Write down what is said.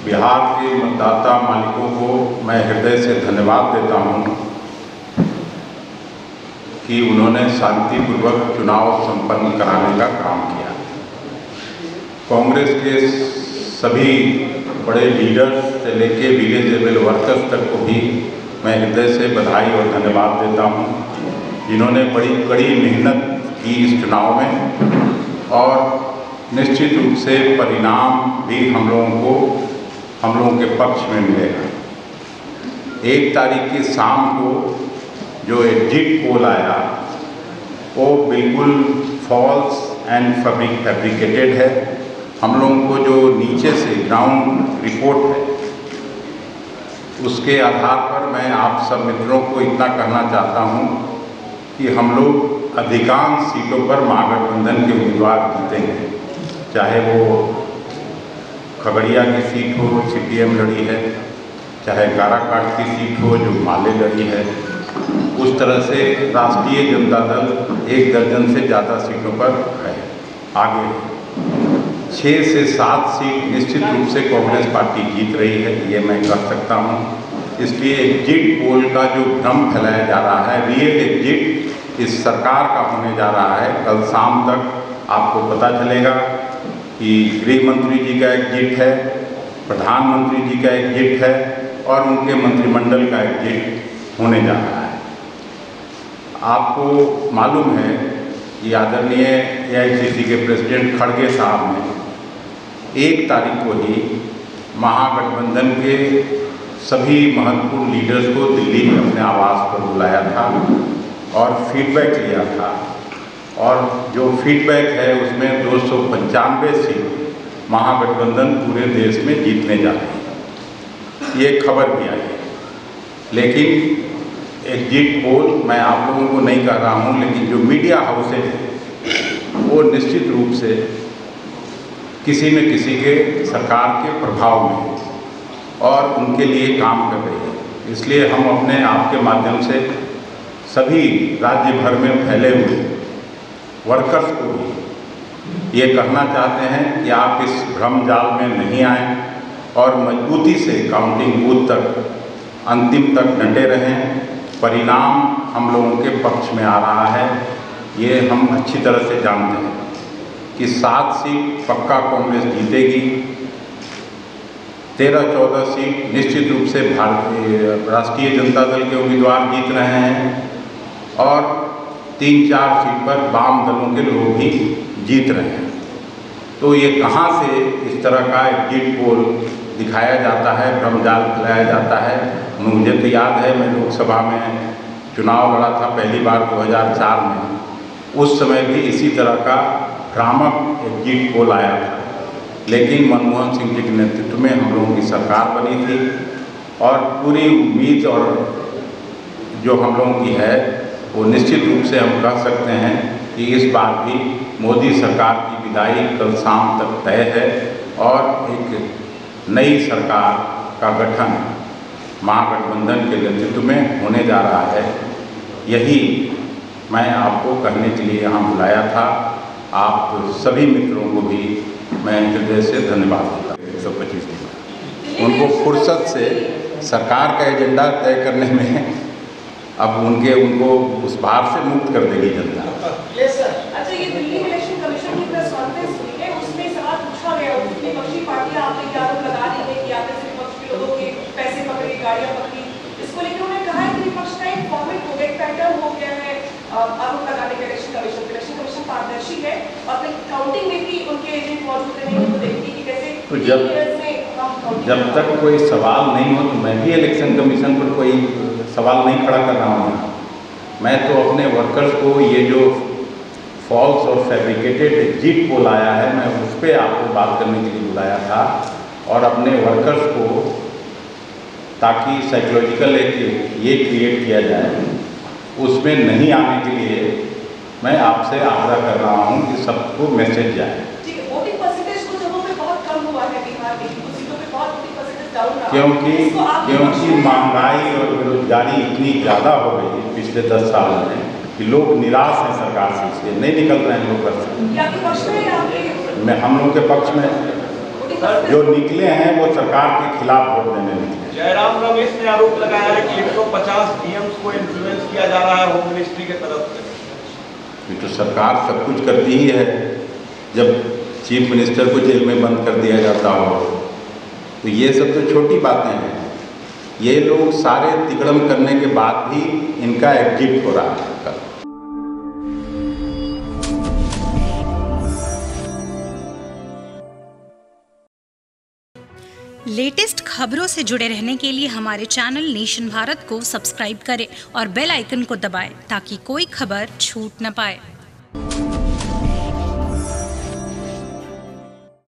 बिहार के मतदाता मालिकों को मैं हृदय से धन्यवाद देता हूं कि उन्होंने शांतिपूर्वक चुनाव संपन्न कराने का काम किया। कांग्रेस के सभी बड़े लीडर्स से लेके विलेज लेवल वर्कर्स तक को भी मैं हृदय से बधाई और धन्यवाद देता हूं, जिन्होंने बड़ी कड़ी मेहनत की इस चुनाव में और निश्चित रूप से परिणाम भी हम लोगों के पक्ष में मिलेगा। 1 तारीख की शाम को जो एग्जिट पोल आया वो बिल्कुल फॉल्स एंड फैब्रिकेटेड है। हम लोगों को जो नीचे से ग्राउंड रिपोर्ट है उसके आधार पर मैं आप सब मित्रों को इतना कहना चाहता हूं कि हम लोग अधिकांश सीटों पर महागठबंधन के उम्मीदवार जीतेंगे, चाहे वो खगड़िया की सीट हो, सीपीएम लड़ी है, चाहे काराकाट की सीट हो जो माले लड़ी है। उस तरह से राष्ट्रीय जनता दल 1 दर्जन से ज़्यादा सीटों पर है आगे। 6 से 7 सीट निश्चित रूप से कांग्रेस पार्टी जीत रही है, ये मैं कह सकता हूँ। इसलिए एग्जिट पोल का जो भ्रम फैलाया जा रहा है, रियल एग्जिट इस सरकार का होने जा रहा है। कल शाम तक आपको पता चलेगा कि गृह मंत्री जी का एग्जिट है, प्रधानमंत्री जी का एग्जिट है और उनके मंत्रिमंडल का एग्जिट होने जा रहा है। आपको मालूम है कि आदरणीय एआईसीसी के प्रेसिडेंट खड़गे साहब ने 1 तारीख को ही महागठबंधन के सभी महत्वपूर्ण लीडर्स को दिल्ली में अपने आवास पर बुलाया था और फीडबैक लिया था। और जो फीडबैक है उसमें 295 सीट महागठबंधन पूरे देश में जीतने जा रही है, ये खबर भी आई है। लेकिन एग्जिट पोल मैं आप लोगों को नहीं कह रहा हूँ, लेकिन जो मीडिया हाउसेज हैं वो निश्चित रूप से किसी न किसी के सरकार के प्रभाव में और उनके लिए काम कर रही है। इसलिए हम अपने आप के माध्यम से सभी राज्य भर में फैले हुए वर्कर्स को भी ये कहना चाहते हैं कि आप इस भ्रम जाल में नहीं आएँ और मजबूती से काउंटिंग बूथ तक अंतिम तक डटे रहें। परिणाम हम लोगों के पक्ष में आ रहा है, ये हम अच्छी तरह से जानते हैं कि 7 सीट पक्का कांग्रेस जीतेगी, 13-14 सीट निश्चित रूप से राष्ट्रीय जनता दल के उम्मीदवार जीत रहे हैं और 3-4 सीट पर वाम दलों के लोग भी जीत रहे हैं। तो ये कहाँ से इस तरह का एग्जिट पोल दिखाया जाता है, भ्रमजाल फैलाया जाता है। मुझे तो याद है मैं लोकसभा में चुनाव लड़ा था पहली बार 2004 में, उस समय भी इसी तरह का भ्रामक एग्जिट पोल आया था। लेकिन मनमोहन सिंह जी के नेतृत्व में हम लोगों की सरकार बनी थी और पूरी उम्मीद और जो हम लोगों की है वो निश्चित रूप से हम कह सकते हैं कि इस बार भी मोदी सरकार की विदाई कल शाम तक तय है और एक नई सरकार का गठन महागठबंधन के नेतृत्व में होने जा रहा है। यही मैं आपको कहने के लिए यहाँ बुलाया था। आप सभी मित्रों को भी मैं हृदय से धन्यवाद देता हूँ। 125 दिन उनको फुर्सत से सरकार का एजेंडा तय करने में अब उनको उस भार से मुक्त कर देगी जनता। अच्छा, ये दिल्ली इलेक्शन कमीशन की प्रेस कॉन्फ्रेंस हुई है, उसमें सवाल पूछा गया विपक्षी पार्टियां आप ये आरोप लगा रही है कि आपने से विपक्ष के लोगों के पैसे पकड़े, गाड़ियां पकड़ी। इसको लेकर उन्होंने कहा है कि विपक्ष का एक फॉर्मेट हो गया, एक पैटर्न हो गया है आरोप लगाने का। इलेक्शन कमीशन पारदर्शी है और अपने काउंटिंग में भी उनके एजेंट मौजूद रहेंगे तो देखिए कि कैसे। तो जब तक कोई सवाल नहीं हो तो मैं भी इलेक्शन कमीशन पर कोई सवाल नहीं खड़ा कर रहा हूँ। मैं तो अपने वर्कर्स को ये जो फॉल्स और फैब्रिकेटेड एग्जिट पोल आया है, मैं उस पर आपको बात करने के लिए बुलाया था और अपने वर्कर्स को ताकि साइकोलॉजिकल एक ये क्रिएट किया जाए, उसमें नहीं आने के लिए मैं आपसे आग्रह कर रहा हूँ कि सबको मैसेज जाए। क्योंकि महंगाई और बेरोजगारी इतनी ज़्यादा हो गई पिछले 10 साल में कि लोग निराश हैं सरकार से, इसलिए नहीं निकल रहे हैं लोग घर से। हम लोग के पक्ष में जो निकले हैं वो सरकार के खिलाफ वोट देने निकले। जयराम रमेश ने आरोप लगाया है कि 150 डीएम्स को इन्फ्लुएंस किया जा रहा है होम मिनिस्ट्री की तरफ से। ये तो सरकार सब कुछ करती ही है। जब चीफ मिनिस्टर को जेल में बंद कर दिया जाता हो तो ये सब तो छोटी बातें हैं। ये लोग सारे तिकड़म करने के बाद भी इनका एग्जिट हो रहा है कल। लेटेस्ट खबरों से जुड़े रहने के लिए हमारे चैनल नेशन भारत को सब्सक्राइब करें और बेल आइकन को दबाएं ताकि कोई खबर छूट न पाए।